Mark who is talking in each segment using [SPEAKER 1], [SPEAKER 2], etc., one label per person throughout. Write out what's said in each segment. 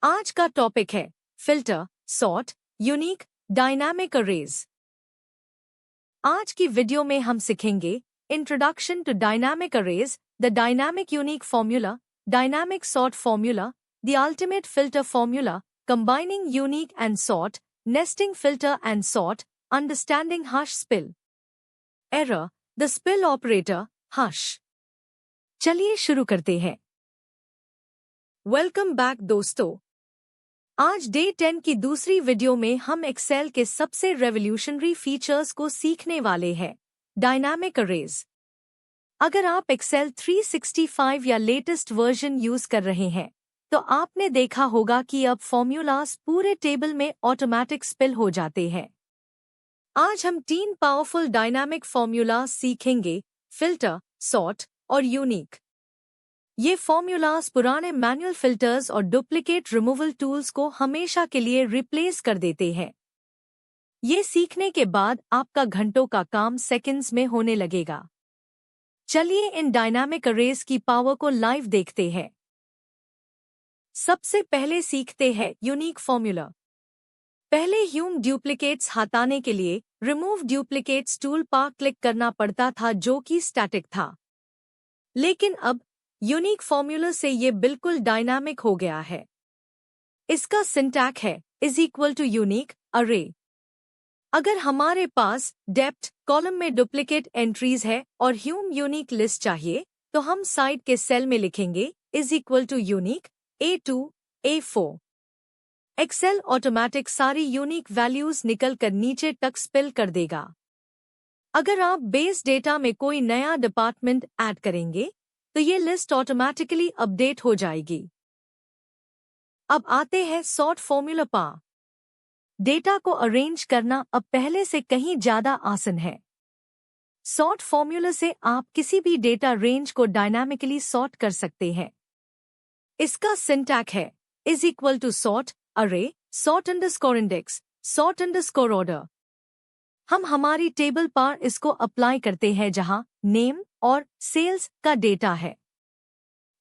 [SPEAKER 1] आज का टॉपिक है filter, sort, unique, dynamic arrays. आज की वीडियो में हम सीखेंगे introduction to dynamic arrays, the dynamic unique formula, dynamic sort formula, the ultimate filter formula, combining unique and sort, nesting filter and sort, understanding hash spill error, the spill operator, hash. चलिए शुरू करते हैं। Welcome back दोस्तों। आज day 10 की दूसरी video में हम एक्सेल के सबसे रेवोल्यूशनरी फीचर्स को सीखने वाले हैं, डायनामिक अरेज। अगर आप एक्सेल 365 या लेटेस्ट वर्जन यूज कर रहे हैं तो आपने देखा होगा कि अब फॉर्मूलाज पूरे टेबल में ऑटोमेटिक स्पिल हो जाते हैं। आज हम 3 पावरफुल डायनामिक फॉर्मूलाज सीखेंगे, फिल्टर, सॉर्ट और यूनिक। ये फॉर्मूलाज पुराने मैनुअल फिल्टर्स और डुप्लीकेट रिमूवल टूल्स को हमेशा के लिए रिप्लेस कर देते हैं। ये सीखने के बाद आपका घंटों का काम सेकंड्स में होने लगेगा। चलिए इन डायनामिक अरेज की पावर को लाइव देखते हैं। सबसे पहले सीखते हैं यूनिक फॉर्मूला। पहले ह्यूम डुप्लीकेट्स हटाने के लिए रिमूव डुप्लीकेट्स टूल पर क्लिक करना पड़ता था जो कि स्टैटिक था, लेकिन अब यूनिक फॉर्मूला से ये बिल्कुल डायनामिक हो गया है। इसका सिंटैक्स है = यूनिक अरे। अगर हमारे पास डेप्थ कॉलम में डुप्लीकेट एंट्रीज है और ह्यूम यूनिक लिस्ट चाहिए तो हम साइड के सेल में लिखेंगे = unique A2 A4। Excel automatic सारी यूनिक वैल्यूज निकलकर नीचे तक स्पिल कर देगा। अगर आप बेस डेटा में कोई नया डिपार्टमेंट ऐड करेंगे तो ये लिस्ट ऑटोमेटिकली अपडेट हो जाएगी। अब आते हैं सॉर्ट फॉर्मूला पर। डेटा को अरेंज करना अब पहले से कहीं ज्यादा आसान है। सॉर्ट फॉर्मूला से आप किसी भी डेटा रेंज को डायनामिकली सॉर्ट कर सकते हैं। इसका सिंटैक्स है =सॉर्ट अरे, sort underscore index, sort underscore order. हम हमारी टेबल पर इसको अप्लाई करते हैं जहां नेम और सेल्स का डेटा है।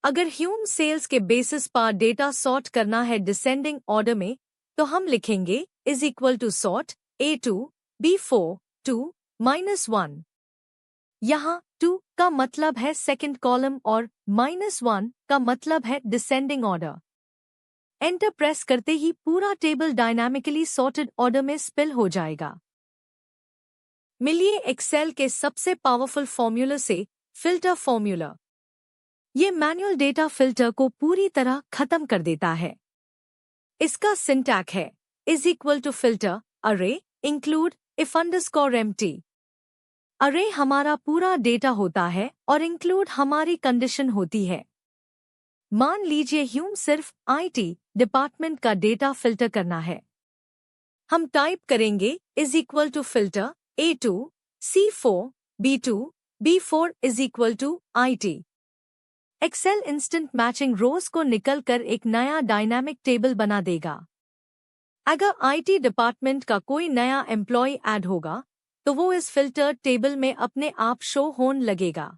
[SPEAKER 1] अगर ह्यूम सेल्स के बेसिस पर डेटा सॉर्ट करना है डिसेंडिंग ऑर्डर में तो हम लिखेंगे =सॉर्ट A2 B4 2 -1। यहाँ 2 का मतलब है सेकंड कॉलम और -1 का मतलब है डिसेंडिंग ऑर्डर। एंटर प्रेस करते ही पूरा टेबल डायनामिकली सॉर्टेड ऑर्डर में स्पिल हो जाएगा। मिलिए एक्सेल के सबसे पावरफुल फॉर्मूला से, फिल्टर फॉर्मूला। ये मैनुअल डेटा फिल्टर को पूरी तरह खत्म कर देता है। इसका सिंटैक्स है =फिल्टर अरे इंक्लूड इफ अंडरस्कोर एम्प्टी। अरे हमारा पूरा डेटा होता है और इंक्लूड हमारी कंडीशन होती है। मान लीजिए ह्यूम सिर्फ IT डिपार्टमेंट का डेटा फिल्टर करना है। हम टाइप करेंगे =filter A2 C4 B2 B4 IT। Excel instant matching rows को निकलकर एक नया डायनामिक टेबल बना देगा। अगर IT डिपार्टमेंट का कोई नया एम्प्लॉय ऐड होगा तो वो इस फिल्टर टेबल में अपने आप शो होने लगेगा।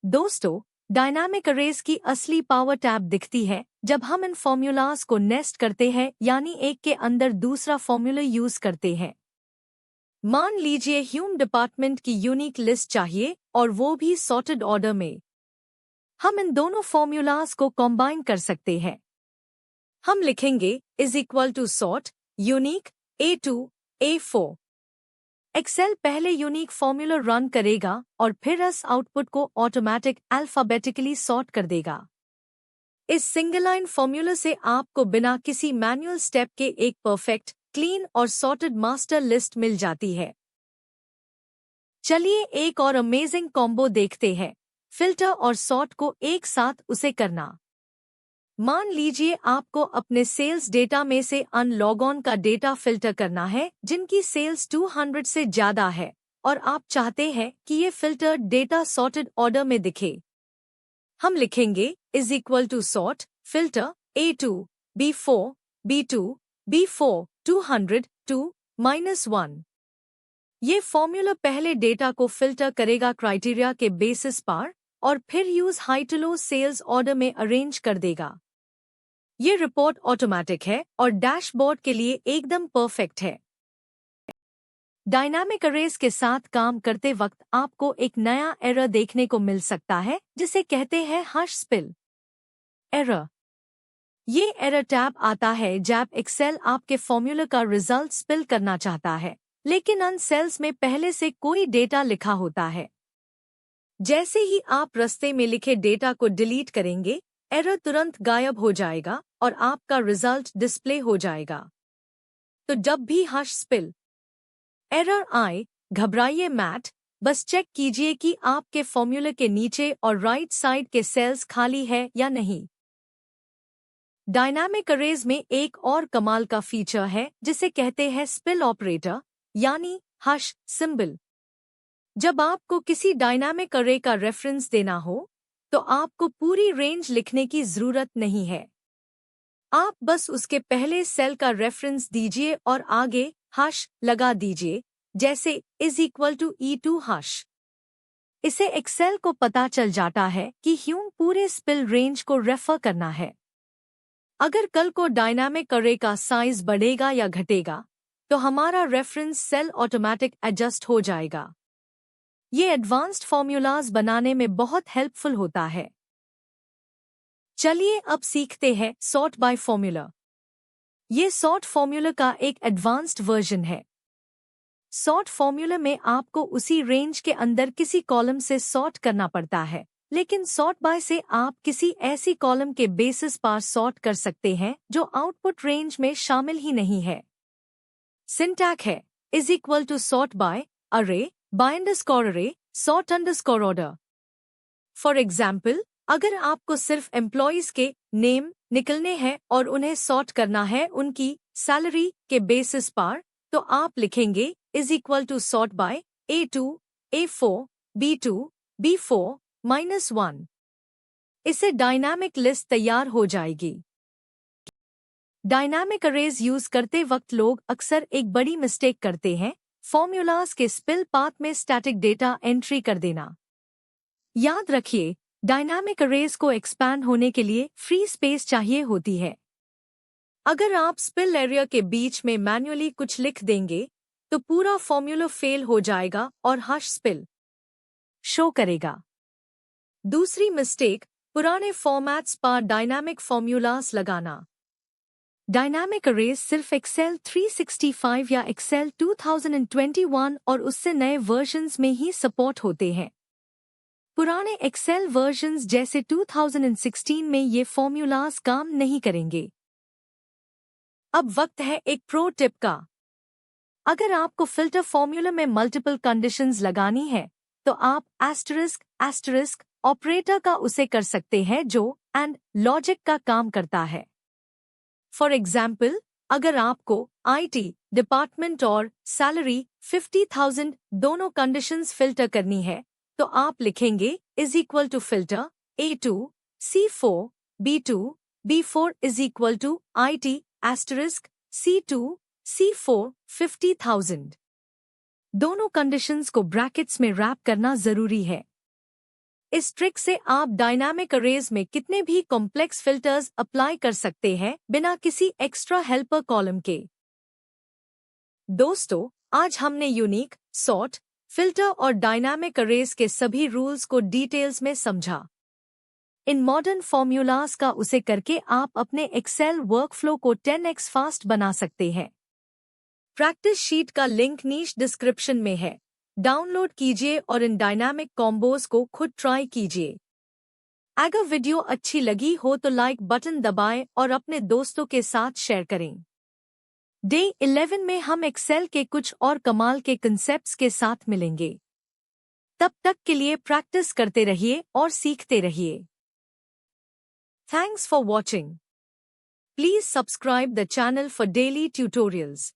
[SPEAKER 1] दोस्तों, डायनामिक अरेज की असली पावर टैब दिखती है जब हम इन फॉर्मूलाज को नेस्ट करते हैं, यानी एक के अंदर दूसरा फॉर्मूला यूज करते हैं। मान लीजिए ह्यूम डिपार्टमेंट की यूनिक लिस्ट चाहिए और वो भी सॉर्टेड ऑर्डर में। हम इन दोनों फॉर्मूलाज को कंबाइन कर सकते हैं। हम लिखेंगे =sort unique A2 A4। Excel पहले यूनिक फॉर्मूला रन करेगा और फिर इस आउटपुट को ऑटोमेटिक अल्फाबेटिकली सॉर्ट कर देगा। इस सिंगल लाइन फॉर्मूला से आपको बिना किसी मैनुअल स्टेप के एक परफेक्ट, क्लीन और सॉर्टेड मास्टर लिस्ट मिल जाती है। चलिए एक और अमेजिंग कॉम्बो देखते हैं, फिल्टर और सॉर्ट को एक साथ उसे करना। मान लीजिए आपको अपने सेल्स डेटा में से अनलॉग ऑन का डेटा फिल्टर करना है जिनकी सेल्स 200 से ज्यादा है और आप चाहते हैं कि ये फिल्टर डेटा सॉर्टेड ऑर्डर में दिखे। हम लिखेंगे =sort filter A2 B4 B2 B4 200 2 -1। ये फॉर्मूला पहले डेटा को फिल्टर करेगा क्राइटेरिया के बेसिस पर और फिर use high to low sales order में अरेंज कर देगा। ये रिपोर्ट ऑटोमेटिक है और डैशबोर्ड के लिए एकदम परफेक्ट है। डायनामिक अरेज के साथ काम करते वक्त आपको एक नया एरर देखने को मिल सकता है जिसे कहते हैं हश स्पिल एरर। ये एरर टैब आता है जब एक्सेल आपके फॉर्मूला का रिजल्ट स्पिल करना चाहता है लेकिन अन सेल्स में पहले से कोई डेटा लिखा होता है। जैसे ही आप रास्ते में लिखे डेटा को डिलीट करेंगे एरर तुरंत गायब हो जाएगा और आपका रिजल्ट डिस्प्ले हो जाएगा। तो जब भी हश स्पिल एरर आए घबराइए मत, बस चेक कीजिए कि आपके फॉर्मूले के नीचे और राइट साइड के सेल्स खाली है या नहीं। डायनामिक अरेज में एक और कमाल का फीचर है जिसे कहते हैं स्पिल ऑपरेटर यानी हश सिंबल। जब आपको किसी डायनामिक अरे का रेफरेंस देना हो तो आपको पूरी रेंज लिखने की जरूरत नहीं है। आप बस उसके पहले सेल का रेफरेंस दीजिए और आगे हश लगा दीजिए, जैसे =E2 हश। इसे एक्सेल को पता चल जाता है कि ह्यूम पूरे स्पिल रेंज को रेफर करना है। अगर कल को डायनामिक अरे का साइज बढ़ेगा या घटेगा तो हमारा रेफरेंस सेल ऑटोमेटिक एडजस्ट हो जाएगा। ये एडवांस्ड फॉर्मूलाज बनाने में बहुत हेल्पफुल होता है। चलिए अब सीखते हैं सॉर्ट बाय फॉर्मूला। ये सॉर्ट फॉर्मूला का एक एडवांस्ड वर्जन है। सॉर्ट फॉर्मूला में आपको उसी रेंज के अंदर किसी कॉलम से सॉर्ट करना पड़ता है, लेकिन सॉर्ट बाय से आप किसी ऐसी कॉलम के बेसिस पर सॉर्ट कर सकते हैं जो आउटपुट रेंज में शामिल ही नहीं है। सिंटैक्स है =सॉर्ट बाय अरे by underscore array sort underscore order। For example, अगर आपको सिर्फ एम्प्लॉइज के नेम निकलने हैं और उन्हें सॉर्ट करना है उनकी सैलरी के बेसिस पर, तो आप लिखेंगे =sort by A2 A4 B2 B4 -1। इससे डायनामिक लिस्ट तैयार हो जाएगी। डायनामिक अरेज यूज करते वक्त लोग अक्सर एक बड़ी मिस्टेक करते हैं, फॉर्मूलाज के स्पिल पाथ में स्टैटिक डेटा एंट्री कर देना। याद रखिए, डायनामिक अरेज को एक्सपैंड होने के लिए फ्री स्पेस चाहिए होती है। अगर आप स्पिल एरिया के बीच में मैन्युअली कुछ लिख देंगे तो पूरा फॉर्मूला फेल हो जाएगा और हश स्पिल शो करेगा। दूसरी मिस्टेक, पुराने फॉर्मेट्स पर डायनामिक फॉर्मूलाज लगाना। डायनामिक अरेज सिर्फ एक्सेल 365 या एक्सेल 2021 और उससे नए वर्जन्स में ही सपोर्ट होते हैं। पुराने एक्सेल वर्जन्स जैसे 2016 में ये फॉर्मूलाज काम नहीं करेंगे। अब वक्त है एक प्रो टिप का। अगर आपको फिल्टर फॉर्मूला में मल्टीपल कंडीशंस लगानी है तो आप ** ऑपरेटर का उसे कर सकते हैं जो एंड लॉजिक का काम करता है। फॉर एग्जाम्पल, अगर आपको IT डिपार्टमेंट और सैलरी 50,000 दोनों कंडीशंस फिल्टर करनी है तो आप लिखेंगे =filter A2 C4 B2 B4 IT ** C2 C4 50,000। दोनों कंडीशंस को ब्रैकेट्स में रैप करना जरूरी है। इस ट्रिक से आप डायनामिक अरेज में कितने भी कॉम्प्लेक्स फिल्टर्स अप्लाई कर सकते हैं बिना किसी एक्स्ट्रा हेल्पर कॉलम के। दोस्तों, आज हमने यूनिक, सॉर्ट, फिल्टर और डायनामिक अरेज के सभी रूल्स को डिटेल्स में समझा। इन मॉडर्न फॉर्मूलाज का उसे करके आप अपने एक्सेल वर्कफ्लो को 10x फास्ट बना सकते हैं। प्रैक्टिस शीट का लिंक नीचे डिस्क्रिप्शन में है, डाउनलोड कीजिए और इन डायनामिक कॉम्बोज को खुद ट्राई कीजिए। अगर वीडियो अच्छी लगी हो तो लाइक बटन दबाएं और अपने दोस्तों के साथ शेयर करें। डे 11 में हम एक्सेल के कुछ और कमाल के कंसेप्ट्स के साथ मिलेंगे। तब तक के लिए प्रैक्टिस करते रहिए और सीखते रहिए। Thanks for watching. Please subscribe the channel for daily tutorials.